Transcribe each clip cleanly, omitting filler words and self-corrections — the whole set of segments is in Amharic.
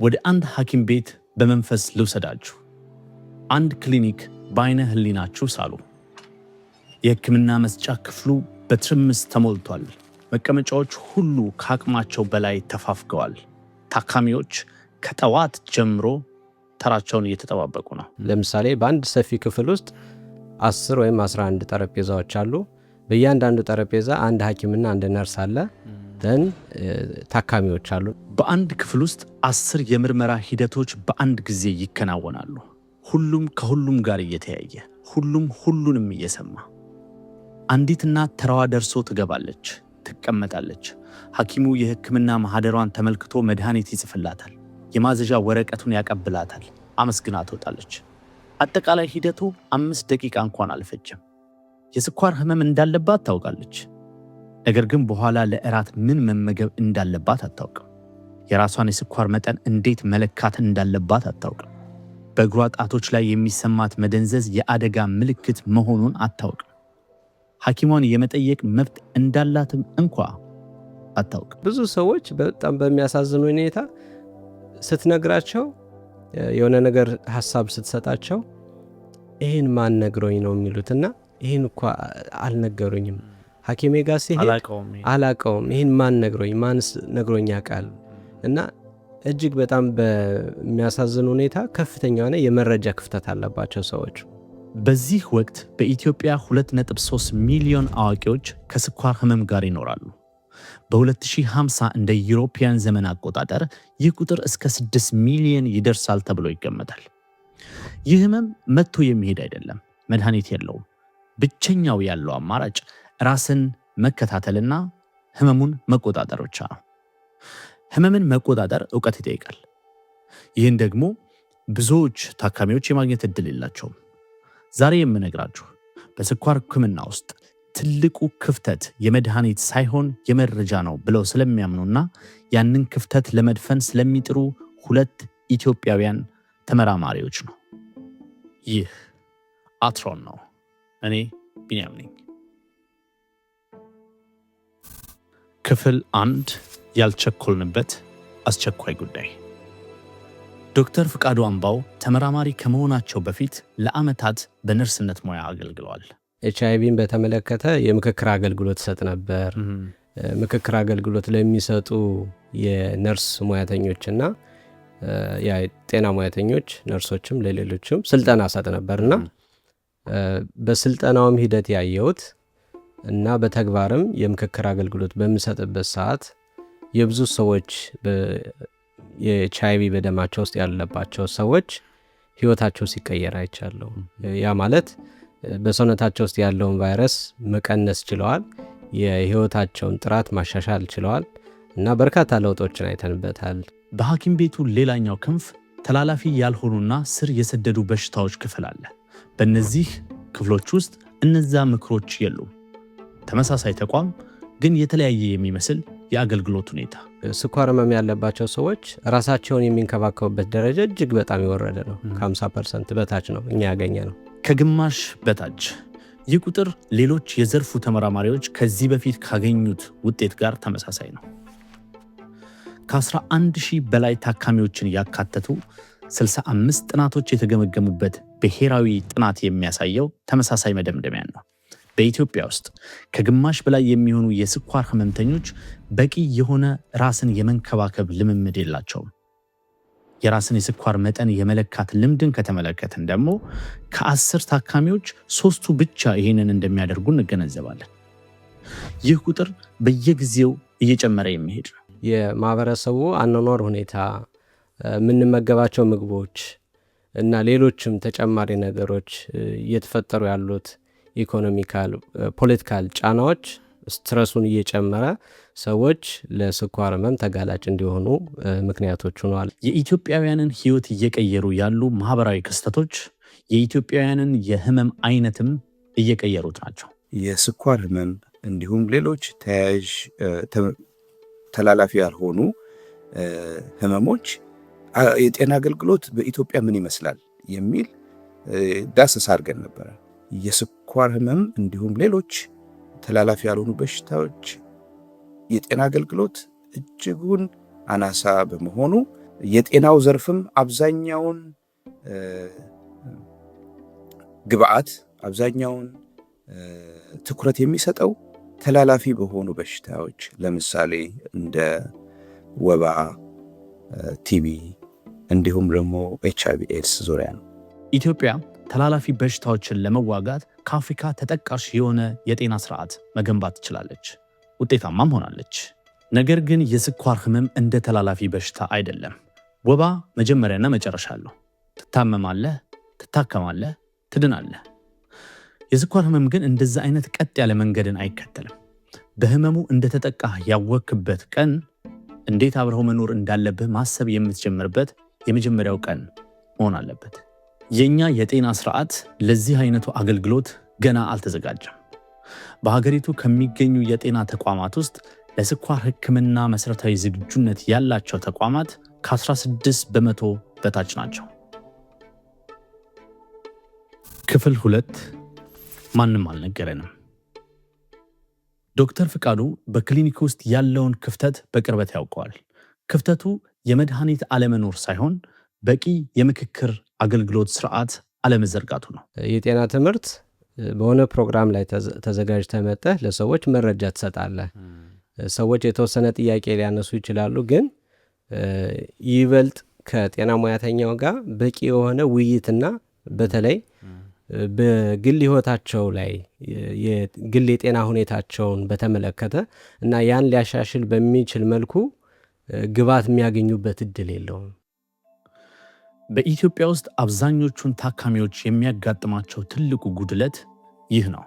ወደ አንድ ሐኪም ቤት በመንፈስ ልውሰዳችሁ። አንድ ክሊኒክ በአይነ ህሊናችሁ ሳሉ። የሕክምና መስጫ ክፍሉ በትርምስ ተሞልቷል። መቀመጫዎች ሁሉ ከአቅማቸው በላይ ተፋፍገዋል። ታካሚዎች ከጠዋት ጀምሮ ተራቸውን እየተጠባበቁ ነው። ለምሳሌ በአንድ ሰፊ ክፍል ውስጥ 10 ወይም 11 ጠረጴዛዎች አሉ። በእያንዳንዱ ጠረጴዛ አንድ ሐኪምና አንድ ነርስ አለ። ታካሚዎች አሉ። በአንድ ክፍል ውስጥ 10 የምርመራ ሂደቶች በአንድ ጊዜ ይከናወናሉ። ሁሉም ከሁሉም ጋር እየተያየ፣ ሁሉም ሁሉንም እየሰማ። አንዲት እናት ተራዋ ደርሶ ትገባለች፣ ትቀመጣለች። ሐኪሙ የሕክምና ማህደሯን ተመልክቶ መድኃኒት ይጽፍላታል፣ የማዘዣ ወረቀቱን ያቀብላታል፣ አመስግና ትወጣለች። አጠቃላይ ሂደቱ 5 ደቂቃ እንኳን አልፈጀም። የስኳር ህመም እንዳለባት ታውቃለች። ነገር ግን በኋላ ለእራት ምን መመገብ እንዳለባት አታውቅም። የራሷን የስኳር መጠን እንዴት መለካት እንዳለባት አታውቅም። በእግሯ ጣቶች ላይ የሚሰማት መደንዘዝ የአደጋ ምልክት መሆኑን አታውቅም። ሐኪሟን የመጠየቅ መብት እንዳላትም እንኳ አታውቅም። ብዙ ሰዎች በጣም በሚያሳዝኑ ሁኔታ ስትነግራቸው፣ የሆነ ነገር ሐሳብ ስትሰጣቸው ይህን ማን ነግሮኝ ነው የሚሉትና ይህን እኳ አልነገሩኝም፣ ሐኪሜ ጋር ሲሄድ አላቀውም፣ ይህን ማን ነግሮኝ፣ ማንስ ነግሮኝ ያውቃል? እና እጅግ በጣም በሚያሳዝን ሁኔታ ከፍተኛ የሆነ የመረጃ ክፍተት አለባቸው ሰዎች። በዚህ ወቅት በኢትዮጵያ 2.3 ሚሊዮን አዋቂዎች ከስኳር ህመም ጋር ይኖራሉ። በ2050 እንደ ዩሮፒያን ዘመን አቆጣጠር ይህ ቁጥር እስከ 6 ሚሊዮን ይደርሳል ተብሎ ይገመታል። ይህ ህመም መጥቶ የሚሄድ አይደለም፣ መድኃኒት የለውም። ብቸኛው ያለው አማራጭ ራስን መከታተልና ህመሙን መቆጣጠር ብቻ ነው። ህመምን መቆጣጠር ዕውቀት ይጠይቃል። ይህን ደግሞ ብዙዎች ታካሚዎች የማግኘት ዕድል የላቸውም። ዛሬ የምነግራችሁ በስኳር ህክምና ውስጥ ትልቁ ክፍተት የመድኃኒት ሳይሆን የመረጃ ነው ብለው ስለሚያምኑና ያንን ክፍተት ለመድፈን ስለሚጥሩ 2 ኢትዮጵያውያን ተመራማሪዎች ነው። ይህ አትሮን ነው። እኔ ቢንያም ነኝ። ክፍል 1 ያልቸኮልንበት አስቸኳይ ጉዳይ። ዶክተር ፍቃዱ አምባው ተመራማሪ ከመሆናቸው በፊት ለዓመታት በነርስነት ሙያ አገልግለዋል። ኤችአይቪን በተመለከተ የምክክር አገልግሎት ሰጥ ነበር። ምክክር አገልግሎት ለሚሰጡ የነርስ ሙያተኞችና የጤና ሙያተኞች ነርሶችም ለሌሎችም ስልጠና ሰጥ ነበርና በስልጠናውም ሂደት ያየሁት እና በተግባርም የምክክር አገልግሎት በሚሰጥበት ሰዓት የብዙ ሰዎች የኤችአይቪ በደማቸው ውስጥ ያለባቸው ሰዎች ህይወታቸው ሲቀየር አይቻለሁ። ያ ማለት በሰውነታቸው ውስጥ ያለውን ቫይረስ መቀነስ ችለዋል፣ የህይወታቸውን ጥራት ማሻሻል ችለዋል እና በርካታ ለውጦችን አይተንበታል። በሐኪም ቤቱ ሌላኛው ክንፍ ተላላፊ ያልሆኑና ስር የሰደዱ በሽታዎች ክፍል አለ። በእነዚህ ክፍሎች ውስጥ እነዛ ምክሮች የሉም። ተመሳሳይ ተቋም ግን የተለያየ የሚመስል የአገልግሎት ሁኔታ። ስኳር ህመም ያለባቸው ሰዎች ራሳቸውን የሚንከባከቡበት ደረጃ እጅግ በጣም የወረደ ነው። ከ50% በታች ነው እኛ ያገኘ ነው። ከግማሽ በታች። ይህ ቁጥር ሌሎች የዘርፉ ተመራማሪዎች ከዚህ በፊት ካገኙት ውጤት ጋር ተመሳሳይ ነው። ከ11,000 በላይ ታካሚዎችን ያካተቱ 65 ጥናቶች የተገመገሙበት ብሔራዊ ጥናት የሚያሳየው ተመሳሳይ መደምደሚያ ነው። በኢትዮጵያ ውስጥ ከግማሽ በላይ የሚሆኑ የስኳር ህመምተኞች በቂ የሆነ ራስን የመንከባከብ ልምምድ የላቸውም። የራስን የስኳር መጠን የመለካት ልምድን ከተመለከትን ደግሞ ከ10 ታካሚዎች 3ቱ ብቻ ይህንን እንደሚያደርጉ እንገነዘባለን። ይህ ቁጥር በየጊዜው እየጨመረ የሚሄድ ነው። የማህበረሰቡ አኗኗር ሁኔታ፣ የምንመገባቸው ምግቦች እና ሌሎችም ተጨማሪ ነገሮች እየተፈጠሩ ያሉት ኢኮኖሚካል፣ ፖለቲካል ጫናዎች ስትረሱን እየጨመረ ሰዎች ለስኳር ህመም ተጋላጭ እንዲሆኑ ምክንያቶች ሆነዋል። የኢትዮጵያውያንን ህይወት እየቀየሩ ያሉ ማህበራዊ ክስተቶች የኢትዮጵያውያንን የህመም አይነትም እየቀየሩት ናቸው። የስኳር ህመም እንዲሁም ሌሎች ተያያዥ ተላላፊ ያልሆኑ ህመሞች የጤና አገልግሎት በኢትዮጵያ ምን ይመስላል የሚል ዳሰሳ አድርገን ነበረ። የስኳር ህመም እንዲሁም ሌሎች ተላላፊ ያልሆኑ በሽታዎች የጤና አገልግሎት እጅጉን አናሳ በመሆኑ የጤናው ዘርፍም አብዛኛውን ግብአት አብዛኛውን ትኩረት የሚሰጠው ተላላፊ በሆኑ በሽታዎች ለምሳሌ እንደ ወባ፣ ቲቢ እንዲሁም ደግሞ HIV ኤድስ ዙሪያ ነው። ኢትዮጵያ ተላላፊ በሽታዎችን ለመዋጋት ከአፍሪካ ተጠቃሽ የሆነ የጤና ስርዓት መገንባት ትችላለች፣ ውጤታማም ሆናለች። ነገር ግን የስኳር ህመም እንደ ተላላፊ በሽታ አይደለም። ወባ መጀመሪያና መጨረሻ አለው። ትታመማለህ፣ ትታከማለህ፣ ትድናለህ። የስኳር ህመም ግን እንደዛ አይነት ቀጥ ያለ መንገድን አይከተልም። በህመሙ እንደተጠቃህ ያወክበት ቀን እንዴት አብረው መኖር እንዳለብህ ማሰብ የምትጀምርበት የመጀመሪያው ቀን መሆን አለበት። የኛ የጤና ስርዓት ለዚህ አይነቱ አገልግሎት ገና አልተዘጋጀም። በሀገሪቱ ከሚገኙ የጤና ተቋማት ውስጥ ለስኳር ህክምና መሰረታዊ ዝግጁነት ያላቸው ተቋማት ከ16% በታች ናቸው። ክፍል 2 ማንም አልነገረንም። ዶክተር ፍቃዱ በክሊኒክ ውስጥ ያለውን ክፍተት በቅርበት ያውቀዋል። ክፍተቱ የመድኃኒት አለመኖር ሳይሆን በቂ የምክክር አገልግሎት ስርዓት አለመዘርጋቱ ነው። የጤና ትምህርት በሆነ ፕሮግራም ላይ ተዘጋጅተህ መጥተህ ለሰዎች መረጃ ትሰጣለህ። ሰዎች የተወሰነ ጥያቄ ሊያነሱ ይችላሉ፣ ግን ይበልጥ ከጤና ሙያተኛው ጋር በቂ የሆነ ውይይትና በተለይ በግል ህይወታቸው ላይ የግል የጤና ሁኔታቸውን በተመለከተ እና ያን ሊያሻሽል በሚችል መልኩ ግብዓት የሚያገኙበት እድል የለውም። በኢትዮጵያ ውስጥ አብዛኞቹን ታካሚዎች የሚያጋጥማቸው ትልቁ ጉድለት ይህ ነው።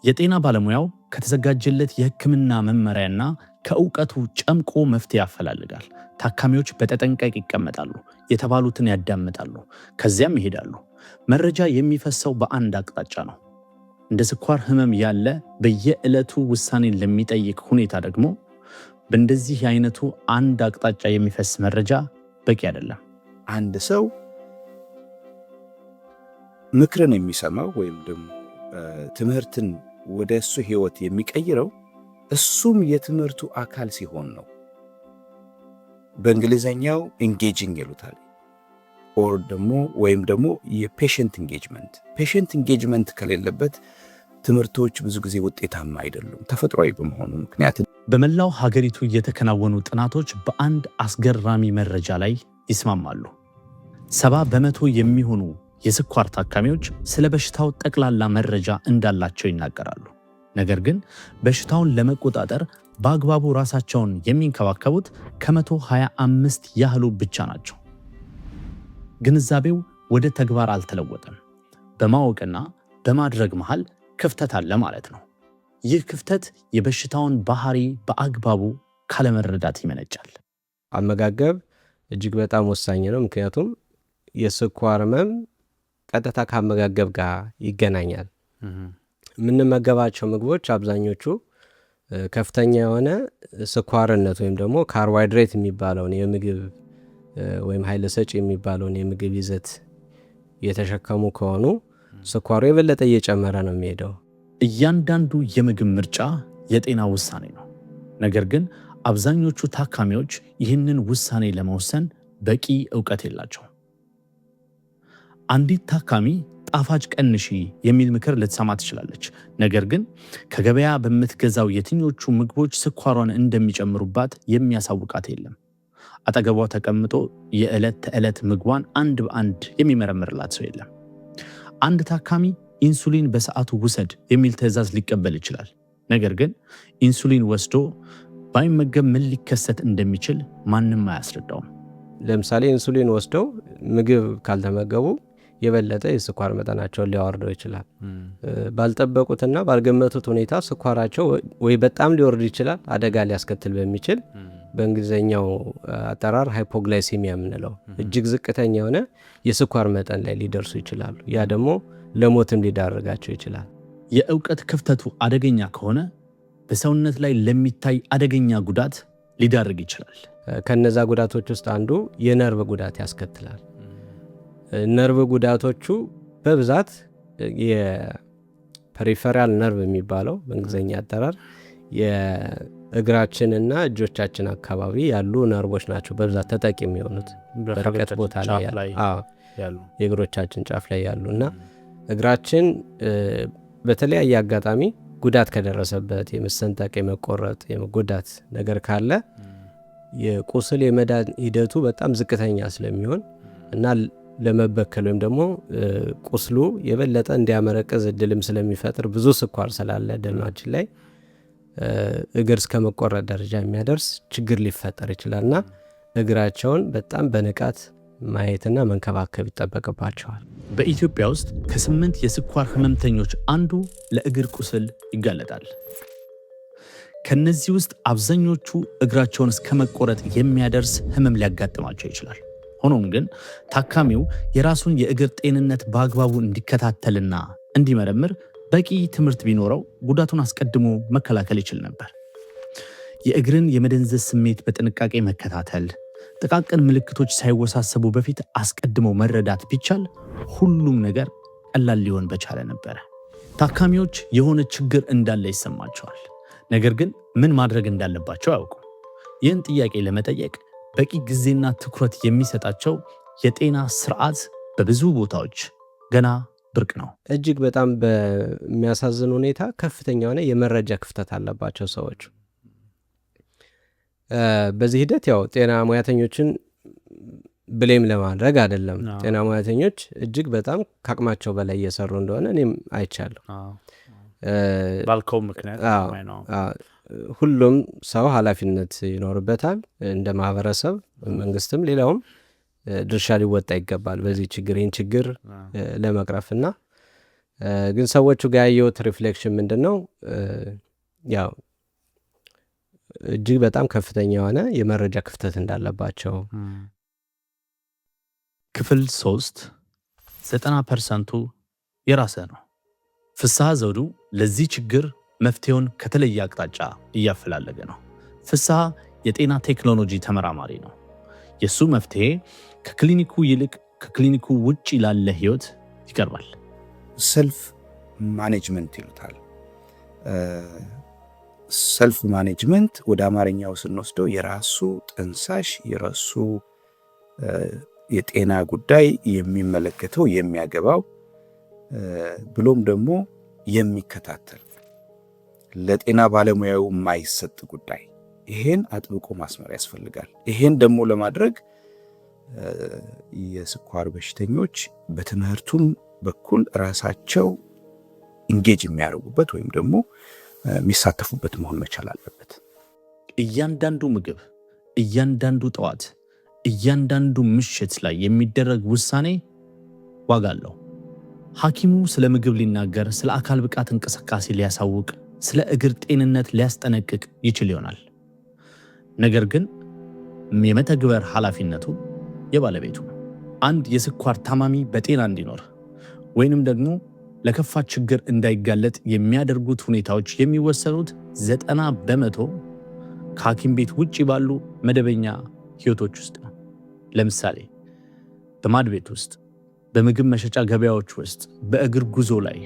የጤና ባለሙያው ከተዘጋጀለት የህክምና መመሪያና ከእውቀቱ ጨምቆ መፍትሄ ያፈላልጋል። ታካሚዎች በተጠንቀቅ ይቀመጣሉ፣ የተባሉትን ያዳምጣሉ፣ ከዚያም ይሄዳሉ። መረጃ የሚፈሰው በአንድ አቅጣጫ ነው። እንደ ስኳር ህመም ያለ በየዕለቱ ውሳኔን ለሚጠይቅ ሁኔታ ደግሞ በእንደዚህ አይነቱ አንድ አቅጣጫ የሚፈስ መረጃ በቂ አይደለም። አንድ ሰው ምክርን የሚሰማው ወይም ደግሞ ትምህርትን ወደ እሱ ህይወት የሚቀይረው እሱም የትምህርቱ አካል ሲሆን ነው። በእንግሊዘኛው ኢንጌጂንግ ይሉታል ወይም ደግሞ የፔሽንት ኢንጌጅመንት። ፔሽንት ኢንጌጅመንት ከሌለበት ትምህርቶች ብዙ ጊዜ ውጤታማ አይደሉም፣ ተፈጥሯዊ በመሆኑ ምክንያት። በመላው ሀገሪቱ የተከናወኑ ጥናቶች በአንድ አስገራሚ መረጃ ላይ ይስማማሉ። 70% የሚሆኑ የስኳር ታካሚዎች ስለ በሽታው ጠቅላላ መረጃ እንዳላቸው ይናገራሉ። ነገር ግን በሽታውን ለመቆጣጠር በአግባቡ ራሳቸውን የሚንከባከቡት ከ125 ያህሉ ብቻ ናቸው። ግንዛቤው ወደ ተግባር አልተለወጠም። በማወቅና በማድረግ መሃል ክፍተት አለ ማለት ነው። ይህ ክፍተት የበሽታውን ባህሪ በአግባቡ ካለመረዳት ይመነጫል። አመጋገብ እጅግ በጣም ወሳኝ ነው። ምክንያቱም የስኳር ህመም ቀጥታ ከአመጋገብ ጋር ይገናኛል። የምንመገባቸው ምግቦች አብዛኞቹ ከፍተኛ የሆነ ስኳርነት ወይም ደግሞ ካርቦሃይድሬት የሚባለውን የምግብ ወይም ኃይለ ሰጪ የሚባለውን የምግብ ይዘት የተሸከሙ ከሆኑ ስኳሩ የበለጠ እየጨመረ ነው የሚሄደው። እያንዳንዱ የምግብ ምርጫ የጤና ውሳኔ ነው። ነገር ግን አብዛኞቹ ታካሚዎች ይህንን ውሳኔ ለመወሰን በቂ ዕውቀት የላቸው። አንዲት ታካሚ ጣፋጭ ቀንሺ የሚል ምክር ልትሰማ ትችላለች። ነገር ግን ከገበያ በምትገዛው የትኞቹ ምግቦች ስኳሯን እንደሚጨምሩባት የሚያሳውቃት የለም። አጠገቧ ተቀምጦ የዕለት ተዕለት ምግቧን አንድ በአንድ የሚመረምርላት ሰው የለም። አንድ ታካሚ ኢንሱሊን በሰዓቱ ውሰድ የሚል ትዕዛዝ ሊቀበል ይችላል። ነገር ግን ኢንሱሊን ወስዶ ባይመገብ ምን ሊከሰት እንደሚችል ማንም አያስረዳውም። ለምሳሌ ኢንሱሊን ወስደው ምግብ ካልተመገቡ የበለጠ የስኳር መጠናቸውን ሊያወርደው ይችላል። ባልጠበቁትና ባልገመቱት ሁኔታ ስኳራቸው ወይ በጣም ሊወርድ ይችላል፣ አደጋ ሊያስከትል በሚችል በእንግሊዝኛው አጠራር ሃይፖግላይሲሚያ የምንለው እጅግ ዝቅተኛ የሆነ የስኳር መጠን ላይ ሊደርሱ ይችላሉ። ያ ደግሞ ለሞትም ሊዳርጋቸው ይችላል። የእውቀት ክፍተቱ አደገኛ ከሆነ በሰውነት ላይ ለሚታይ አደገኛ ጉዳት ሊዳርግ ይችላል። ከነዛ ጉዳቶች ውስጥ አንዱ የነርቭ ጉዳት ያስከትላል። ነርቭ ጉዳቶቹ በብዛት የፐሪፌራል ነርቭ የሚባለው በእንግሊዝኛ አጠራር እግራችንና እጆቻችን አካባቢ ያሉ ነርቮች ናቸው በብዛት ተጠቂ የሚሆኑት በርቀት ቦታ ላይ ያሉ የእግሮቻችን ጫፍ ላይ ያሉ እና እግራችን በተለያየ አጋጣሚ ጉዳት ከደረሰበት የመሰንጠቅ የመቆረጥ የመጎዳት ነገር ካለ የቁስል የመዳን ሂደቱ በጣም ዝቅተኛ ስለሚሆን እና ለመበከል ወይም ደግሞ ቁስሉ የበለጠ እንዲያመረቅዝ እድልም ስለሚፈጥር ብዙ ስኳር ስላለ ደማችን ላይ እግር እስከ መቆረጥ ደረጃ የሚያደርስ ችግር ሊፈጠር ይችላልና እግራቸውን በጣም በንቃት ማየትና መንከባከብ ይጠበቅባቸዋል። በኢትዮጵያ ውስጥ ከ8 የስኳር ህመምተኞች አንዱ ለእግር ቁስል ይጋለጣል። ከነዚህ ውስጥ አብዛኞቹ እግራቸውን እስከ መቆረጥ የሚያደርስ ህመም ሊያጋጥማቸው ይችላል። ሆኖም ግን ታካሚው የራሱን የእግር ጤንነት በአግባቡ እንዲከታተልና እንዲመረምር በቂ ትምህርት ቢኖረው ጉዳቱን አስቀድሞ መከላከል ይችል ነበር። የእግርን የመደንዘዝ ስሜት በጥንቃቄ መከታተል፣ ጥቃቅን ምልክቶች ሳይወሳሰቡ በፊት አስቀድሞ መረዳት ቢቻል ሁሉም ነገር ቀላል ሊሆን በቻለ ነበር። ታካሚዎች የሆነ ችግር እንዳለ ይሰማቸዋል፣ ነገር ግን ምን ማድረግ እንዳለባቸው አያውቁም። ይህን ጥያቄ ለመጠየቅ በቂ ጊዜና ትኩረት የሚሰጣቸው የጤና ስርዓት በብዙ ቦታዎች ገና ብርቅ ነው። እጅግ በጣም በሚያሳዝን ሁኔታ ከፍተኛ የሆነ የመረጃ ክፍተት አለባቸው ሰዎች። በዚህ ሂደት ያው ጤና ሙያተኞችን ብሌም ለማድረግ አይደለም። ጤና ሙያተኞች እጅግ በጣም ከአቅማቸው በላይ እየሰሩ እንደሆነ እኔም አይቻለሁ። ባልከው ምክንያት ሁሉም ሰው ኃላፊነት ይኖርበታል። እንደ ማህበረሰብ መንግስትም ሌላውም ድርሻ ሊወጣ ይገባል በዚህ ችግር ይህን ችግር ለመቅረፍና ግን ሰዎቹ ጋር ያየሁት ሪፍሌክሽን ምንድን ነው? ያው እጅግ በጣም ከፍተኛ የሆነ የመረጃ ክፍተት እንዳለባቸው። ክፍል 3 90% የራስህ ነው። ፍስሐ ዘውዱ ለዚህ ችግር መፍትሄውን ከተለየ አቅጣጫ እያፈላለገ ነው። ፍስሐ የጤና ቴክኖሎጂ ተመራማሪ ነው። የሱ መፍትሄ ከክሊኒኩ ይልቅ ከክሊኒኩ ውጪ ላለ ህይወት ይቀርባል። ሰልፍ ማኔጅመንት ይሉታል። ሰልፍ ማኔጅመንት ወደ አማርኛው ስንወስደው የራሱ ጠንሳሽ የራሱ የጤና ጉዳይ የሚመለከተው የሚያገባው ብሎም ደግሞ የሚከታተል ለጤና ባለሙያው የማይሰጥ ጉዳይ፣ ይሄን አጥብቆ ማስመር ያስፈልጋል። ይሄን ደግሞ ለማድረግ የስኳር በሽተኞች በትምህርቱም በኩል ራሳቸው ኢንጌጅ የሚያደርጉበት ወይም ደግሞ የሚሳተፉበት መሆን መቻል አለበት። እያንዳንዱ ምግብ፣ እያንዳንዱ ጠዋት፣ እያንዳንዱ ምሽት ላይ የሚደረግ ውሳኔ ዋጋ አለው። ሐኪሙ ስለ ምግብ ሊናገር፣ ስለ አካል ብቃት እንቅስቃሴ ሊያሳውቅ፣ ስለ እግር ጤንነት ሊያስጠነቅቅ ይችል ይሆናል። ነገር ግን የመተግበር ኃላፊነቱ የባለቤቱ ነው። አንድ የስኳር ታማሚ በጤና እንዲኖር ወይንም ደግሞ ለከፋ ችግር እንዳይጋለጥ የሚያደርጉት ሁኔታዎች የሚወሰኑት 90% ከሐኪም ቤት ውጪ ባሉ መደበኛ ህይወቶች ውስጥ ነው። ለምሳሌ በማድ ቤት ውስጥ፣ በምግብ መሸጫ ገበያዎች ውስጥ፣ በእግር ጉዞ ላይ፣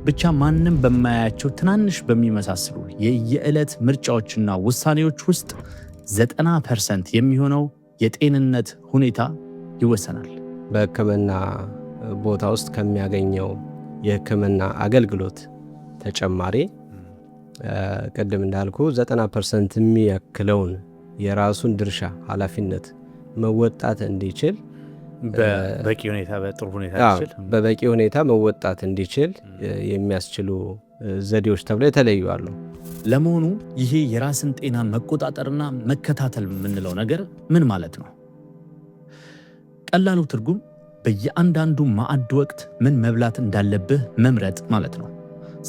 ብቻ ማንም በማያያቸው ትናንሽ በሚመሳስሉ የየዕለት ምርጫዎችና ውሳኔዎች ውስጥ 90% የሚሆነው የጤንነት ሁኔታ ይወሰናል። በሕክምና ቦታ ውስጥ ከሚያገኘው የሕክምና አገልግሎት ተጨማሪ ቅድም እንዳልኩ 90% የሚያክለውን የራሱን ድርሻ ኃላፊነት መወጣት እንዲችል በበቂ ሁኔታ በጥሩ ሁኔታ በበቂ ሁኔታ መወጣት እንዲችል የሚያስችሉ ዘዴዎች ተብሎ የተለዩ አሉ። ለመሆኑ ይሄ የራስን ጤና መቆጣጠርና መከታተል የምንለው ነገር ምን ማለት ነው? ቀላሉ ትርጉም በየአንዳንዱ ማዕድ ወቅት ምን መብላት እንዳለብህ መምረጥ ማለት ነው።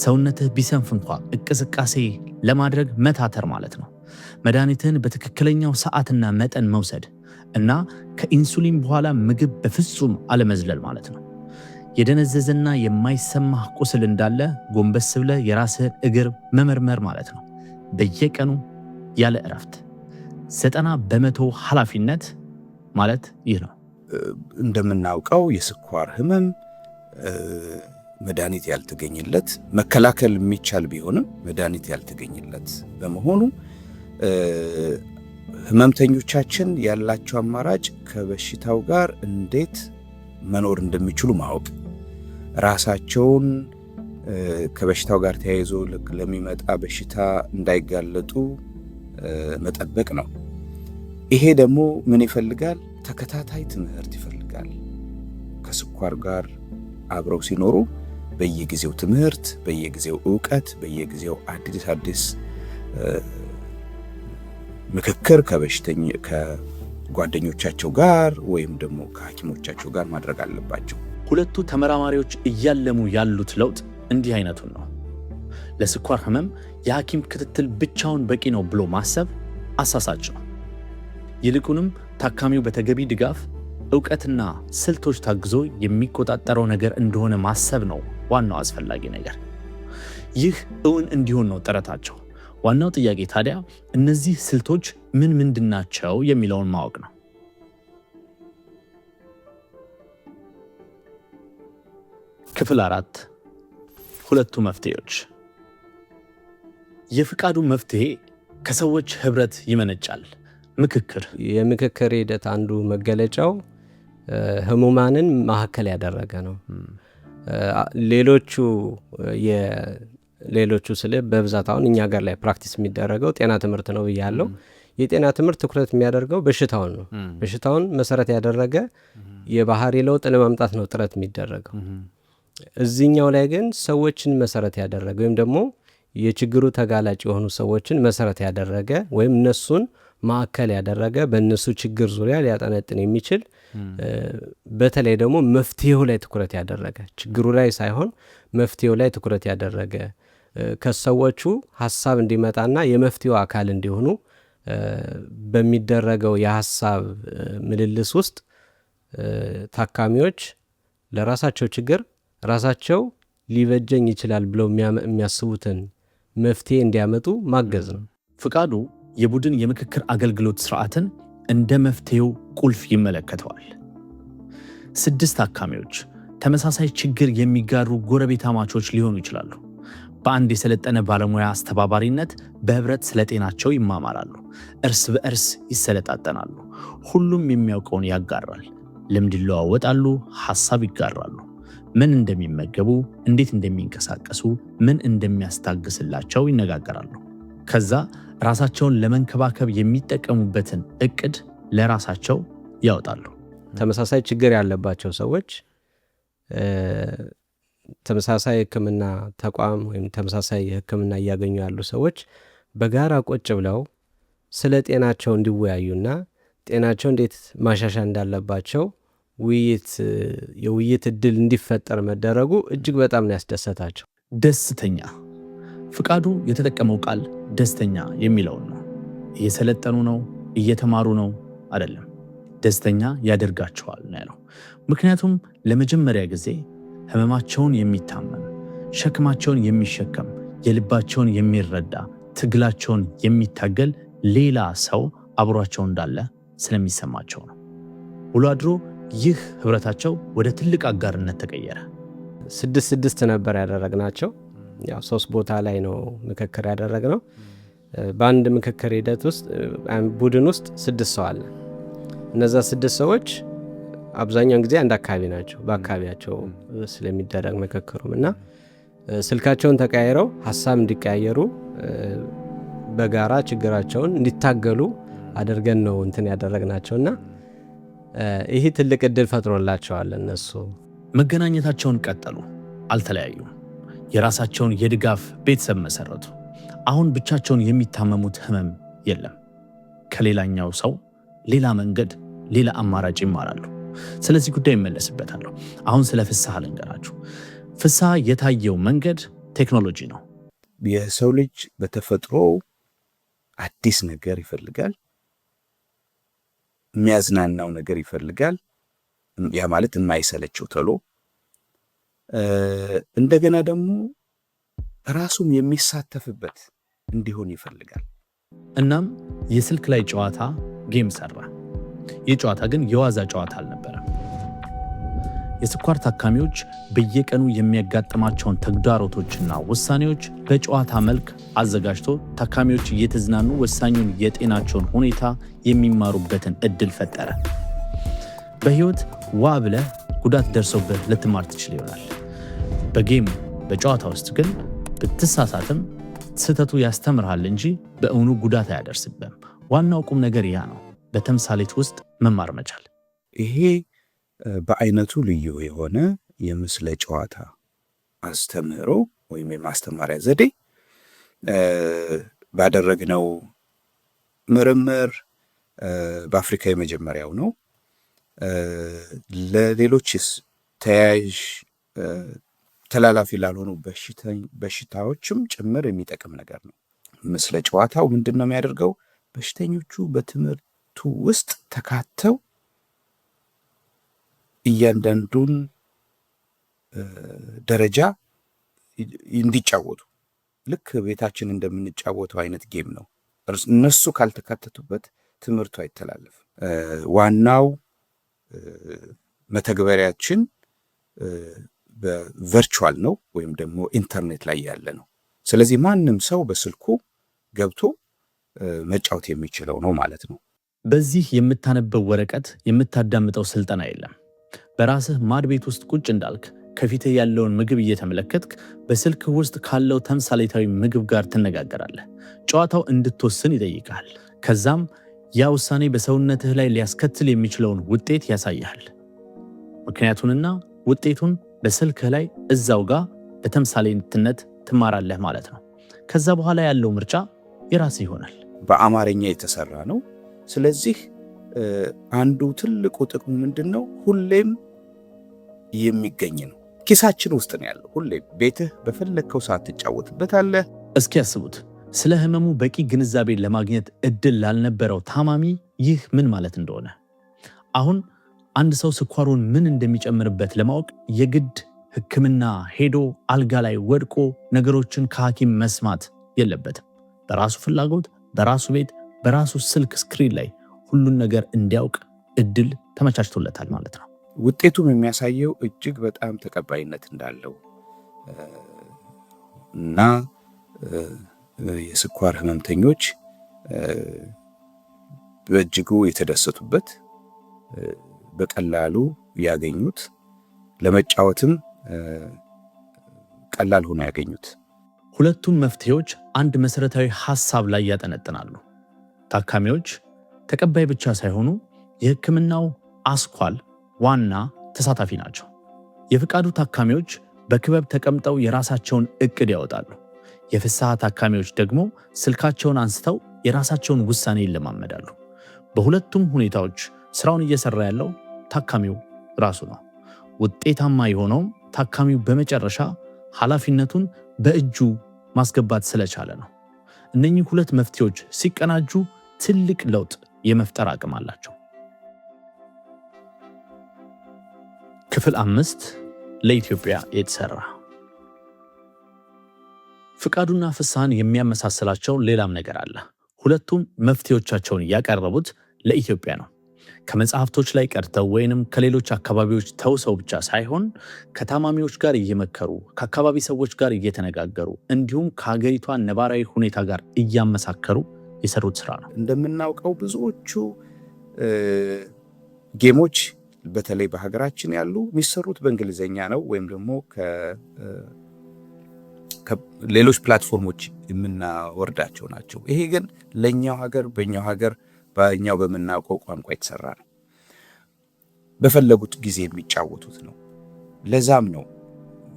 ሰውነትህ ቢሰንፍ እንኳ እንቅስቃሴ ለማድረግ መታተር ማለት ነው። መድኃኒትህን በትክክለኛው ሰዓትና መጠን መውሰድ እና ከኢንሱሊን በኋላ ምግብ በፍጹም አለመዝለል ማለት ነው። የደነዘዘና የማይሰማህ ቁስል እንዳለ ጎንበስ ብለህ የራስህን እግር መመርመር ማለት ነው። በየቀኑ ያለ እረፍት 90% ኃላፊነት ማለት ይህ ነው። እንደምናውቀው የስኳር ህመም መድኃኒት ያልተገኘለት፣ መከላከል የሚቻል ቢሆንም መድኃኒት ያልተገኘለት በመሆኑ ህመምተኞቻችን ያላቸው አማራጭ ከበሽታው ጋር እንዴት መኖር እንደሚችሉ ማወቅ፣ ራሳቸውን ከበሽታው ጋር ተያይዞ ለሚመጣ በሽታ እንዳይጋለጡ መጠበቅ ነው። ይሄ ደግሞ ምን ይፈልጋል? ተከታታይ ትምህርት ይፈልጋል። ከስኳር ጋር አብረው ሲኖሩ በየጊዜው ትምህርት፣ በየጊዜው ዕውቀት፣ በየጊዜው አዲስ ምክክር ከጓደኞቻቸው ጋር ወይም ደግሞ ከሐኪሞቻቸው ጋር ማድረግ አለባቸው። ሁለቱ ተመራማሪዎች እያለሙ ያሉት ለውጥ እንዲህ አይነቱን ነው። ለስኳር ህመም የሐኪም ክትትል ብቻውን በቂ ነው ብሎ ማሰብ አሳሳች ነው። ይልቁንም ታካሚው በተገቢ ድጋፍ፣ ዕውቀትና ስልቶች ታግዞ የሚቆጣጠረው ነገር እንደሆነ ማሰብ ነው ዋናው አስፈላጊ ነገር። ይህ እውን እንዲሆን ነው ጥረታቸው። ዋናው ጥያቄ ታዲያ እነዚህ ስልቶች ምንድናቸው የሚለውን ማወቅ ነው። ክፍል 4 ሁለቱ መፍትሄዎች። የፍቃዱ መፍትሄ ከሰዎች ህብረት ይመነጫል። ምክክር። የምክክር ሂደት አንዱ መገለጫው ህሙማንን ማዕከል ያደረገ ነው። ሌሎቹ ስለ በብዛት አሁን እኛ ጋር ላይ ፕራክቲስ የሚደረገው ጤና ትምህርት ነው ብያለሁ። የጤና ትምህርት ትኩረት የሚያደርገው በሽታውን ነው። በሽታውን መሰረት ያደረገ የባህሪ ለውጥ ለማምጣት ነው ጥረት የሚደረገው። እዚህኛው ላይ ግን ሰዎችን መሰረት ያደረገ ወይም ደግሞ የችግሩ ተጋላጭ የሆኑ ሰዎችን መሰረት ያደረገ ወይም እነሱን ማዕከል ያደረገ በእነሱ ችግር ዙሪያ ሊያጠነጥን የሚችል በተለይ ደግሞ መፍትሄው ላይ ትኩረት ያደረገ ችግሩ ላይ ሳይሆን መፍትሄው ላይ ትኩረት ያደረገ ከሰዎቹ ሀሳብ እንዲመጣና የመፍትሄው አካል እንዲሆኑ በሚደረገው የሀሳብ ምልልስ ውስጥ ታካሚዎች ለራሳቸው ችግር ራሳቸው ሊበጀኝ ይችላል ብለው የሚያስቡትን መፍትሄ እንዲያመጡ ማገዝ ነው። ፍቃዱ የቡድን የምክክር አገልግሎት ስርዓትን እንደ መፍትሄው ቁልፍ ይመለከተዋል። 6 ታካሚዎች ተመሳሳይ ችግር የሚጋሩ ጎረቤታማቾች ሊሆኑ ይችላሉ። በአንድ የሰለጠነ ባለሙያ አስተባባሪነት በህብረት ስለ ጤናቸው ይማማራሉ፣ እርስ በእርስ ይሰለጣጠናሉ። ሁሉም የሚያውቀውን ያጋራል፣ ልምድ ይለዋወጣሉ፣ ሐሳብ ይጋራሉ። ምን እንደሚመገቡ፣ እንዴት እንደሚንቀሳቀሱ፣ ምን እንደሚያስታግስላቸው ይነጋገራሉ። ከዛ ራሳቸውን ለመንከባከብ የሚጠቀሙበትን እቅድ ለራሳቸው ያወጣሉ። ተመሳሳይ ችግር ያለባቸው ሰዎች ተመሳሳይ ሕክምና ተቋም ወይም ተመሳሳይ ሕክምና እያገኙ ያሉ ሰዎች በጋራ ቁጭ ብለው ስለ ጤናቸው እንዲወያዩና ጤናቸው እንዴት ማሻሻል እንዳለባቸው የውይይት እድል እንዲፈጠር መደረጉ እጅግ በጣም ነው ያስደሰታቸው። ደስተኛ። ፍቃዱ የተጠቀመው ቃል ደስተኛ የሚለውን ነው። እየሰለጠኑ ነው፣ እየተማሩ ነው አይደለም፣ ደስተኛ ያደርጋቸዋል ነው ያለው። ምክንያቱም ለመጀመሪያ ጊዜ ህመማቸውን የሚታመን፣ ሸክማቸውን የሚሸከም፣ የልባቸውን የሚረዳ፣ ትግላቸውን የሚታገል ሌላ ሰው አብሯቸው እንዳለ ስለሚሰማቸው ነው። ውሎ አድሮ ይህ ህብረታቸው ወደ ትልቅ አጋርነት ተቀየረ። 6 ነበር ያደረግናቸው። ያው 3 ቦታ ላይ ነው ምክክር ያደረግነው። በአንድ ምክክር ሂደት ውስጥ ቡድን ውስጥ 6 ሰው አለ። እነዛ 6 ሰዎች አብዛኛውን ጊዜ አንድ አካባቢ ናቸው። በአካባቢያቸው ስለሚደረግ ምክክሩም እና ስልካቸውን ተቀያይረው ሀሳብ እንዲቀያየሩ በጋራ ችግራቸውን እንዲታገሉ አድርገን ነው ያደረግናቸውና ይህ ትልቅ እድል ፈጥሮላቸዋል። እነሱ መገናኘታቸውን ቀጠሉ፣ አልተለያዩም። የራሳቸውን የድጋፍ ቤተሰብ መሰረቱ። አሁን ብቻቸውን የሚታመሙት ህመም የለም። ከሌላኛው ሰው ሌላ መንገድ፣ ሌላ አማራጭ ይማራሉ። ስለዚህ ጉዳይ እመለስበታለሁ። አሁን ስለ ፍስሐ ልንገራችሁ። ፍስሐ የታየው መንገድ ቴክኖሎጂ ነው። የሰው ልጅ በተፈጥሮ አዲስ ነገር ይፈልጋል፣ የሚያዝናናው ነገር ይፈልጋል። ያ ማለት የማይሰለቸው ተሎ እንደገና ደግሞ ራሱም የሚሳተፍበት እንዲሆን ይፈልጋል። እናም የስልክ ላይ ጨዋታ ጌም ሰራ። ይህ ጨዋታ ግን የዋዛ ጨዋታ አልነበረም። የስኳር ታካሚዎች በየቀኑ የሚያጋጥማቸውን ተግዳሮቶችና ውሳኔዎች በጨዋታ መልክ አዘጋጅቶ ታካሚዎች እየተዝናኑ ወሳኙን የጤናቸውን ሁኔታ የሚማሩበትን እድል ፈጠረ። በህይወት ዋ ብለህ ጉዳት ደርሶብህ ልትማር ትችል ይሆናል። በጌም በጨዋታ ውስጥ ግን ብትሳሳትም ስህተቱ ያስተምርሃል እንጂ በእውኑ ጉዳት አያደርስብህም። ዋናው ቁም ነገር ያ ነው፣ በተምሳሌት ውስጥ መማር መቻል። ይሄ በአይነቱ ልዩ የሆነ የምስለ ጨዋታ አስተምህሮ ወይም የማስተማሪያ ዘዴ ባደረግነው ምርምር በአፍሪካ የመጀመሪያው ነው። ለሌሎችስ ተያያዥ ተላላፊ ላልሆኑ በሽታዎችም ጭምር የሚጠቅም ነገር ነው። ምስለ ጨዋታው ምንድን ነው የሚያደርገው? በሽተኞቹ በትምህርቱ ውስጥ ተካተው እያንዳንዱን ደረጃ እንዲጫወቱ ልክ ቤታችን እንደምንጫወተው አይነት ጌም ነው። እነሱ ካልተካተቱበት ትምህርቱ አይተላለፍም። ዋናው መተግበሪያችን በቨርቹዋል ነው ወይም ደግሞ ኢንተርኔት ላይ ያለ ነው። ስለዚህ ማንም ሰው በስልኩ ገብቶ መጫወት የሚችለው ነው ማለት ነው። በዚህ የምታነበው ወረቀት የምታዳምጠው ስልጠና የለም። በራስህ ማድ ቤት ውስጥ ቁጭ እንዳልክ ከፊትህ ያለውን ምግብ እየተመለከትክ በስልክ ውስጥ ካለው ተምሳሌታዊ ምግብ ጋር ትነጋገራለህ። ጨዋታው እንድትወስን ይጠይቃል። ከዛም ያ ውሳኔ በሰውነትህ ላይ ሊያስከትል የሚችለውን ውጤት ያሳያል። ምክንያቱንና ውጤቱን በስልክህ ላይ እዛው ጋር በተምሳሌትነት ትማራለህ ማለት ነው። ከዛ በኋላ ያለው ምርጫ የራስህ ይሆናል። በአማርኛ የተሰራ ነው። ስለዚህ አንዱ ትልቁ ጥቅሙ ምንድነው? ሁሌም የሚገኝ ነው። ኪሳችን ውስጥ ነው ያለው። ሁሌም ቤትህ በፈለግከው ሰዓት ትጫወትበታለህ። እስኪ ያስቡት፣ ስለ ህመሙ በቂ ግንዛቤ ለማግኘት እድል ላልነበረው ታማሚ ይህ ምን ማለት እንደሆነ። አሁን አንድ ሰው ስኳሩን ምን እንደሚጨምርበት ለማወቅ የግድ ሕክምና ሄዶ አልጋ ላይ ወድቆ ነገሮችን ከሐኪም መስማት የለበትም። በራሱ ፍላጎት፣ በራሱ ቤት፣ በራሱ ስልክ ስክሪን ላይ ሁሉን ነገር እንዲያውቅ እድል ተመቻችቶለታል ማለት ነው። ውጤቱም የሚያሳየው እጅግ በጣም ተቀባይነት እንዳለው እና የስኳር ህመምተኞች በእጅጉ የተደሰቱበት፣ በቀላሉ ያገኙት፣ ለመጫወትም ቀላል ሆኖ ያገኙት። ሁለቱም መፍትሄዎች አንድ መሰረታዊ ሐሳብ ላይ ያጠነጥናሉ። ታካሚዎች ተቀባይ ብቻ ሳይሆኑ የህክምናው አስኳል ዋና ተሳታፊ ናቸው። የፍቃዱ ታካሚዎች በክበብ ተቀምጠው የራሳቸውን እቅድ ያወጣሉ። የፍስሐ ታካሚዎች ደግሞ ስልካቸውን አንስተው የራሳቸውን ውሳኔ ይለማመዳሉ። በሁለቱም ሁኔታዎች ስራውን እየሰራ ያለው ታካሚው ራሱ ነው። ውጤታማ የሆነውም ታካሚው በመጨረሻ ኃላፊነቱን በእጁ ማስገባት ስለቻለ ነው። እነኚህ ሁለት መፍትሄዎች ሲቀናጁ ትልቅ ለውጥ የመፍጠር አቅም አላቸው። ክፍል 5 ለኢትዮጵያ የተሰራ። ፍቃዱና ፍስሐን የሚያመሳስላቸው ሌላም ነገር አለ። ሁለቱም መፍትሄዎቻቸውን ያቀረቡት ለኢትዮጵያ ነው። ከመጽሐፍቶች ላይ ቀርተው ወይንም ከሌሎች አካባቢዎች ተውሰው ብቻ ሳይሆን ከታማሚዎች ጋር እየመከሩ ከአካባቢ ሰዎች ጋር እየተነጋገሩ እንዲሁም ከሀገሪቷ ነባራዊ ሁኔታ ጋር እያመሳከሩ የሰሩት ስራ ነው። እንደምናውቀው ብዙዎቹ ጌሞች በተለይ በሀገራችን ያሉ የሚሰሩት በእንግሊዘኛ ነው ወይም ደግሞ ከሌሎች ፕላትፎርሞች የምናወርዳቸው ናቸው። ይሄ ግን ለኛው ሀገር በኛው በምናውቀው ቋንቋ የተሰራ ነው። በፈለጉት ጊዜ የሚጫወቱት ነው። ለዛም ነው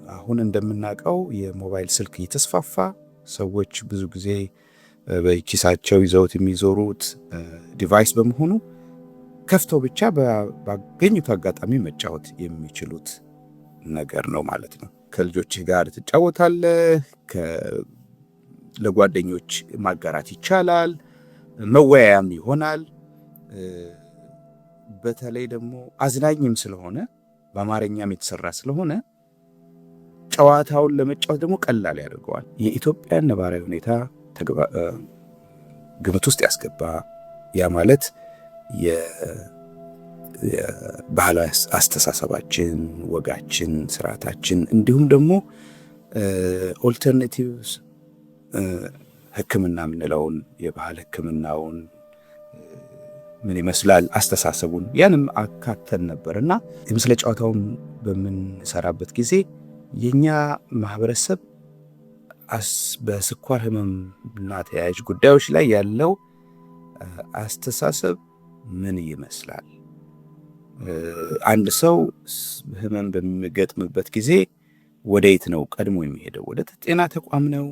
አሁን እንደምናውቀው የሞባይል ስልክ እየተስፋፋ ሰዎች ብዙ ጊዜ በኪሳቸው ይዘውት የሚዞሩት ዲቫይስ በመሆኑ ከፍተው ብቻ ባገኙት አጋጣሚ መጫወት የሚችሉት ነገር ነው ማለት ነው። ከልጆችህ ጋር ትጫወታለህ፣ ለጓደኞች ማጋራት ይቻላል፣ መወያያም ይሆናል። በተለይ ደግሞ አዝናኝም ስለሆነ በአማርኛም የተሰራ ስለሆነ ጨዋታውን ለመጫወት ደግሞ ቀላል ያደርገዋል። የኢትዮጵያን ነባራዊ ሁኔታ ግምት ውስጥ ያስገባ፣ ያ ማለት ባህላዊ አስተሳሰባችን፣ ወጋችን፣ ስርዓታችን እንዲሁም ደግሞ ኦልተርኔቲቭ ሕክምና የምንለውን የባህል ሕክምናውን ምን ይመስላል አስተሳሰቡን ያንም አካተን ነበር እና የምስለ ጨዋታውን በምንሰራበት ጊዜ የኛ ማህበረሰብ በስኳር ህመምና ተያያዥ ጉዳዮች ላይ ያለው አስተሳሰብ ምን ይመስላል? አንድ ሰው ህመም በሚገጥምበት ጊዜ ወደየት ነው ቀድሞ የሚሄደው? ወደ ጤና ተቋም ነው?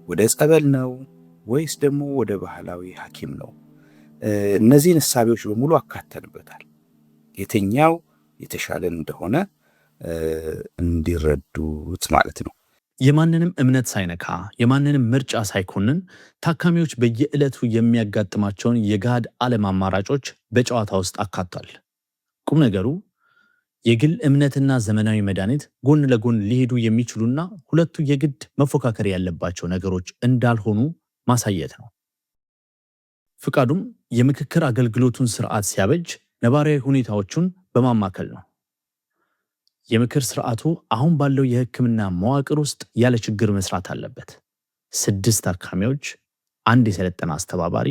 ወደ ጸበል ነው? ወይስ ደግሞ ወደ ባህላዊ ሐኪም ነው? እነዚህን እሳቤዎች በሙሉ አካተንበታል። የትኛው የተሻለን እንደሆነ እንዲረዱት ማለት ነው። የማንንም እምነት ሳይነካ የማንንም ምርጫ ሳይኮንን ታካሚዎች በየዕለቱ የሚያጋጥማቸውን የጋድ ዓለም አማራጮች በጨዋታ ውስጥ አካቷል። ቁም ነገሩ የግል እምነትና ዘመናዊ መድኃኒት ጎን ለጎን ሊሄዱ የሚችሉና ሁለቱ የግድ መፎካከር ያለባቸው ነገሮች እንዳልሆኑ ማሳየት ነው። ፍቃዱም የምክክር አገልግሎቱን ስርዓት ሲያበጅ ነባራዊ ሁኔታዎቹን በማማከል ነው። የምክር ስርዓቱ አሁን ባለው የሕክምና መዋቅር ውስጥ ያለ ችግር መስራት አለበት። 6 ታካሚዎች፣ 1 የሰለጠነ አስተባባሪ፣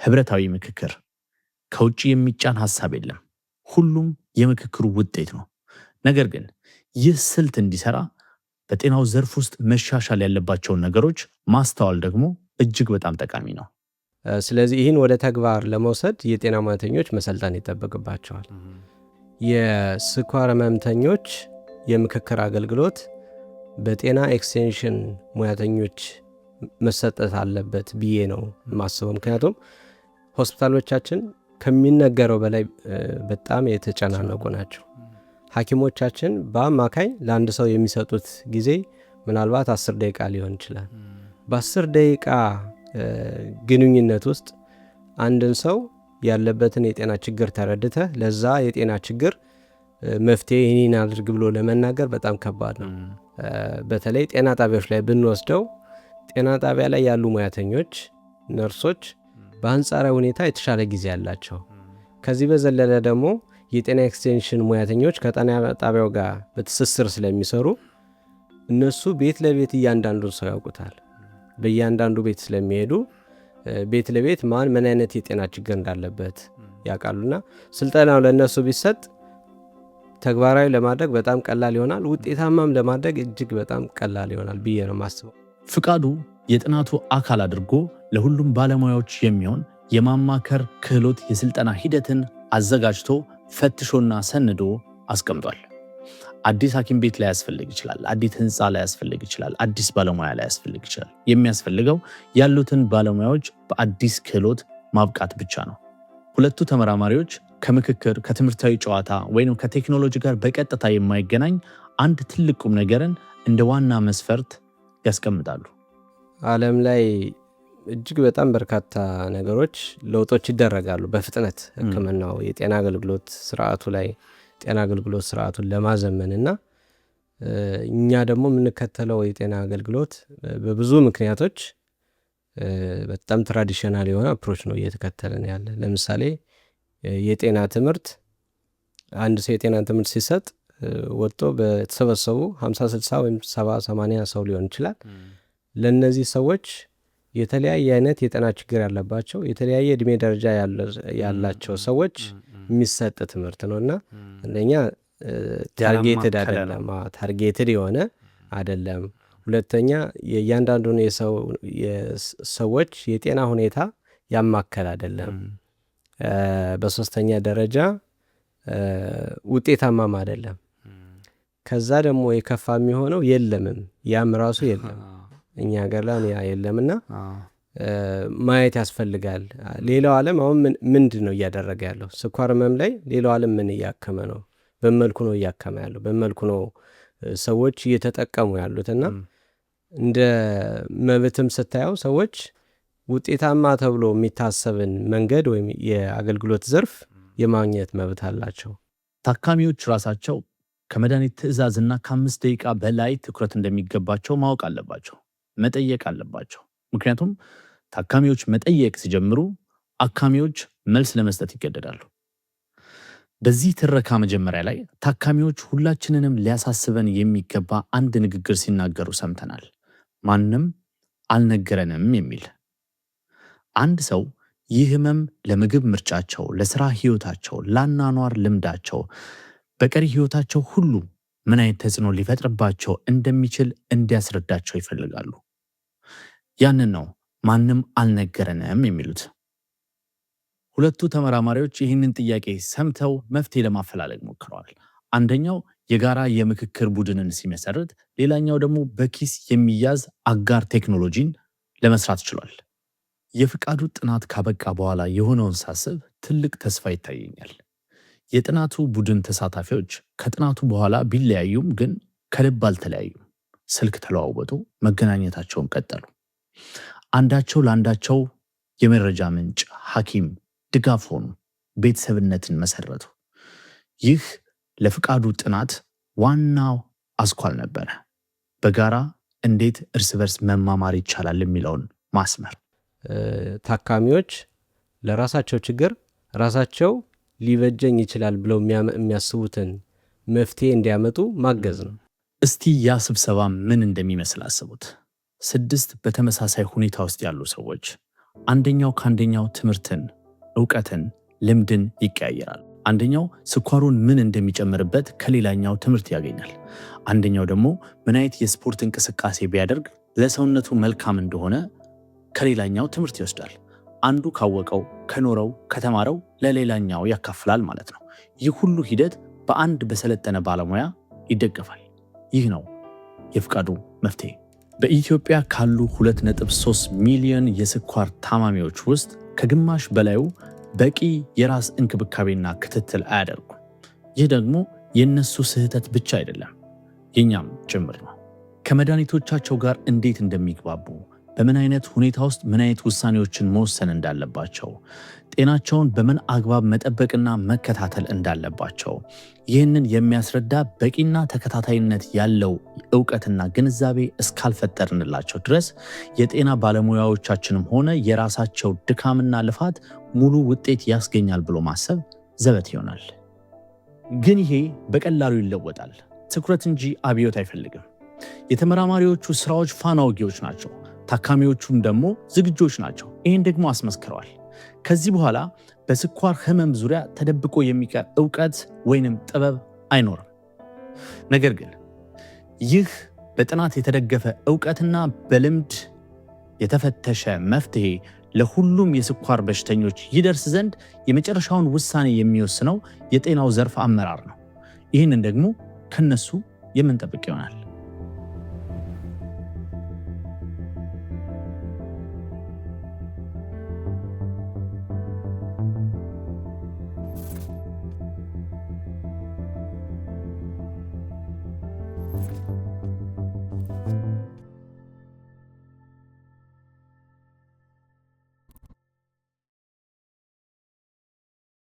ህብረታዊ ምክክር፣ ከውጭ የሚጫን ሐሳብ የለም። ሁሉም የምክክሩ ውጤት ነው። ነገር ግን ይህ ስልት እንዲሰራ በጤናው ዘርፍ ውስጥ መሻሻል ያለባቸውን ነገሮች ማስተዋል ደግሞ እጅግ በጣም ጠቃሚ ነው። ስለዚህ ይህን ወደ ተግባር ለመውሰድ የጤና ሙያተኞች መሰልጠን ይጠበቅባቸዋል። የስኳር ህመምተኞች የምክክር አገልግሎት በጤና ኤክስቴንሽን ሙያተኞች መሰጠት አለበት ብዬ ነው ማስበው። ምክንያቱም ሆስፒታሎቻችን ከሚነገረው በላይ በጣም የተጨናነቁ ናቸው። ሐኪሞቻችን በአማካኝ ለአንድ ሰው የሚሰጡት ጊዜ ምናልባት 10 ደቂቃ ሊሆን ይችላል። በ10 ደቂቃ ግንኙነት ውስጥ አንድን ሰው ያለበትን የጤና ችግር ተረድተህ ለዛ የጤና ችግር መፍትሄ ይህን አድርግ ብሎ ለመናገር በጣም ከባድ ነው። በተለይ ጤና ጣቢያዎች ላይ ብንወስደው ጤና ጣቢያ ላይ ያሉ ሙያተኞች፣ ነርሶች በአንጻራዊ ሁኔታ የተሻለ ጊዜ ያላቸው። ከዚህ በዘለለ ደግሞ የጤና ኤክስቴንሽን ሙያተኞች ከጤና ጣቢያው ጋር በትስስር ስለሚሰሩ እነሱ ቤት ለቤት እያንዳንዱን ሰው ያውቁታል። በእያንዳንዱ ቤት ስለሚሄዱ ቤት ለቤት ማን ምን አይነት የጤና ችግር እንዳለበት ያውቃሉና ስልጠናው ለነሱ ቢሰጥ ተግባራዊ ለማድረግ በጣም ቀላል ይሆናል። ውጤታማም ለማድረግ እጅግ በጣም ቀላል ይሆናል ብዬ ነው ማስበው። ፍቃዱ የጥናቱ አካል አድርጎ ለሁሉም ባለሙያዎች የሚሆን የማማከር ክህሎት የስልጠና ሂደትን አዘጋጅቶ ፈትሾና ሰንዶ አስቀምጧል። አዲስ ሐኪም ቤት ላይ ያስፈልግ ይችላል። አዲስ ህንፃ ላይ ያስፈልግ ይችላል። አዲስ ባለሙያ ላይ ያስፈልግ ይችላል። የሚያስፈልገው ያሉትን ባለሙያዎች በአዲስ ክህሎት ማብቃት ብቻ ነው። ሁለቱ ተመራማሪዎች ከምክክር ከትምህርታዊ ጨዋታ ወይም ከቴክኖሎጂ ጋር በቀጥታ የማይገናኝ አንድ ትልቅ ቁም ነገርን እንደ ዋና መስፈርት ያስቀምጣሉ። ዓለም ላይ እጅግ በጣም በርካታ ነገሮች ለውጦች ይደረጋሉ በፍጥነት ሕክምናው የጤና አገልግሎት ስርዓቱ ላይ ጤና አገልግሎት ስርዓቱን ለማዘመንና እኛ ደግሞ የምንከተለው የጤና አገልግሎት በብዙ ምክንያቶች በጣም ትራዲሽናል የሆነ አፕሮች ነው እየተከተለን ያለ። ለምሳሌ የጤና ትምህርት አንድ ሰው የጤና ትምህርት ሲሰጥ ወጥቶ በተሰበሰቡ 50 60 ወይም 70 80 ሰው ሊሆን ይችላል። ለነዚህ ሰዎች የተለያየ አይነት የጤና ችግር ያለባቸው የተለያየ እድሜ ደረጃ ያላቸው ሰዎች የሚሰጥ ትምህርት ነውና አንደኛ ታርጌትድ አይደለም፣ ታርጌትድ የሆነ አይደለም። ሁለተኛ የእያንዳንዱን የሰዎች የጤና ሁኔታ ያማከል አይደለም። በሶስተኛ ደረጃ ውጤታማም አይደለም። ከዛ ደግሞ የከፋ የሚሆነው የለምም፣ ያም ራሱ የለም። እኛ ሀገር ላይ ያ የለምና ማየት ያስፈልጋል። ሌላው ዓለም አሁን ምንድን ነው እያደረገ ያለው? ስኳር ህመም ላይ ሌላው ዓለም ምን እያከመ ነው? በመልኩ ነው እያከመ ያለው? በመልኩ ነው ሰዎች እየተጠቀሙ ያሉትና እንደ መብትም ስታየው ሰዎች ውጤታማ ተብሎ የሚታሰብን መንገድ ወይም የአገልግሎት ዘርፍ የማግኘት መብት አላቸው። ታካሚዎች ራሳቸው ከመድኃኒት ትዕዛዝና ከ5 ደቂቃ በላይ ትኩረት እንደሚገባቸው ማወቅ አለባቸው፣ መጠየቅ አለባቸው። ምክንያቱም ታካሚዎች መጠየቅ ሲጀምሩ አካሚዎች መልስ ለመስጠት ይገደዳሉ። በዚህ ትረካ መጀመሪያ ላይ ታካሚዎች ሁላችንንም ሊያሳስበን የሚገባ አንድ ንግግር ሲናገሩ ሰምተናል። ማንም አልነገረንም የሚል። አንድ ሰው ይህ ህመም ለምግብ ምርጫቸው፣ ለሥራ ህይወታቸው፣ ለአኗኗር ልምዳቸው፣ በቀሪ ህይወታቸው ሁሉ ምን አይነት ተጽዕኖ ሊፈጥርባቸው እንደሚችል እንዲያስረዳቸው ይፈልጋሉ። ያንን ነው ማንም አልነገረንም የሚሉት። ሁለቱ ተመራማሪዎች ይህንን ጥያቄ ሰምተው መፍትሄ ለማፈላለግ ሞክረዋል። አንደኛው የጋራ የምክክር ቡድንን ሲመሰርት፣ ሌላኛው ደግሞ በኪስ የሚያዝ አጋር ቴክኖሎጂን ለመስራት ችሏል። የፍቃዱ ጥናት ካበቃ በኋላ የሆነውን ሳስብ ትልቅ ተስፋ ይታየኛል። የጥናቱ ቡድን ተሳታፊዎች ከጥናቱ በኋላ ቢለያዩም ግን ከልብ አልተለያዩም። ስልክ ተለዋወጡ፣ መገናኘታቸውን ቀጠሉ። አንዳቸው ለአንዳቸው የመረጃ ምንጭ፣ ሐኪም፣ ድጋፍ ሆኑ፣ ቤተሰብነትን መሰረቱ። ይህ ለፍቃዱ ጥናት ዋናው አስኳል ነበረ። በጋራ እንዴት እርስ በርስ መማማር ይቻላል የሚለውን ማስመር። ታካሚዎች ለራሳቸው ችግር ራሳቸው ሊበጀኝ ይችላል ብለው የሚያስቡትን መፍትሄ እንዲያመጡ ማገዝ ነው። እስቲ ያ ስብሰባ ምን እንደሚመስል አስቡት። 6 በተመሳሳይ ሁኔታ ውስጥ ያሉ ሰዎች፣ አንደኛው ከአንደኛው ትምህርትን፣ ዕውቀትን፣ ልምድን ይቀያየራል። አንደኛው ስኳሩን ምን እንደሚጨምርበት ከሌላኛው ትምህርት ያገኛል። አንደኛው ደግሞ ምን አይነት የስፖርት እንቅስቃሴ ቢያደርግ ለሰውነቱ መልካም እንደሆነ ከሌላኛው ትምህርት ይወስዳል። አንዱ ካወቀው፣ ከኖረው፣ ከተማረው ለሌላኛው ያካፍላል ማለት ነው። ይህ ሁሉ ሂደት በአንድ በሰለጠነ ባለሙያ ይደገፋል። ይህ ነው የፍቃዱ መፍትሄ። በኢትዮጵያ ካሉ 2.3 ሚሊዮን የስኳር ታማሚዎች ውስጥ ከግማሽ በላዩ በቂ የራስ እንክብካቤና ክትትል አያደርጉም። ይህ ደግሞ የእነሱ ስህተት ብቻ አይደለም፣ የኛም ጭምር ነው። ከመድኃኒቶቻቸው ጋር እንዴት እንደሚግባቡ፣ በምን አይነት ሁኔታ ውስጥ ምን አይነት ውሳኔዎችን መወሰን እንዳለባቸው፣ ጤናቸውን በምን አግባብ መጠበቅና መከታተል እንዳለባቸው ይህንን የሚያስረዳ በቂና ተከታታይነት ያለው ዕውቀትና ግንዛቤ እስካልፈጠርንላቸው ድረስ የጤና ባለሙያዎቻችንም ሆነ የራሳቸው ድካምና ልፋት ሙሉ ውጤት ያስገኛል ብሎ ማሰብ ዘበት ይሆናል። ግን ይሄ በቀላሉ ይለወጣል። ትኩረት እንጂ አብዮት አይፈልግም። የተመራማሪዎቹ ስራዎች ፋና ወጊዎች ናቸው። ታካሚዎቹም ደግሞ ዝግጆች ናቸው። ይህን ደግሞ አስመስክረዋል። ከዚህ በኋላ በስኳር ህመም ዙሪያ ተደብቆ የሚቀር ዕውቀት ወይንም ጥበብ አይኖርም። ነገር ግን ይህ በጥናት የተደገፈ ዕውቀትና በልምድ የተፈተሸ መፍትሄ ለሁሉም የስኳር በሽተኞች ይደርስ ዘንድ የመጨረሻውን ውሳኔ የሚወስነው የጤናው ዘርፍ አመራር ነው። ይህንን ደግሞ ከነሱ የምንጠብቅ ይሆናል።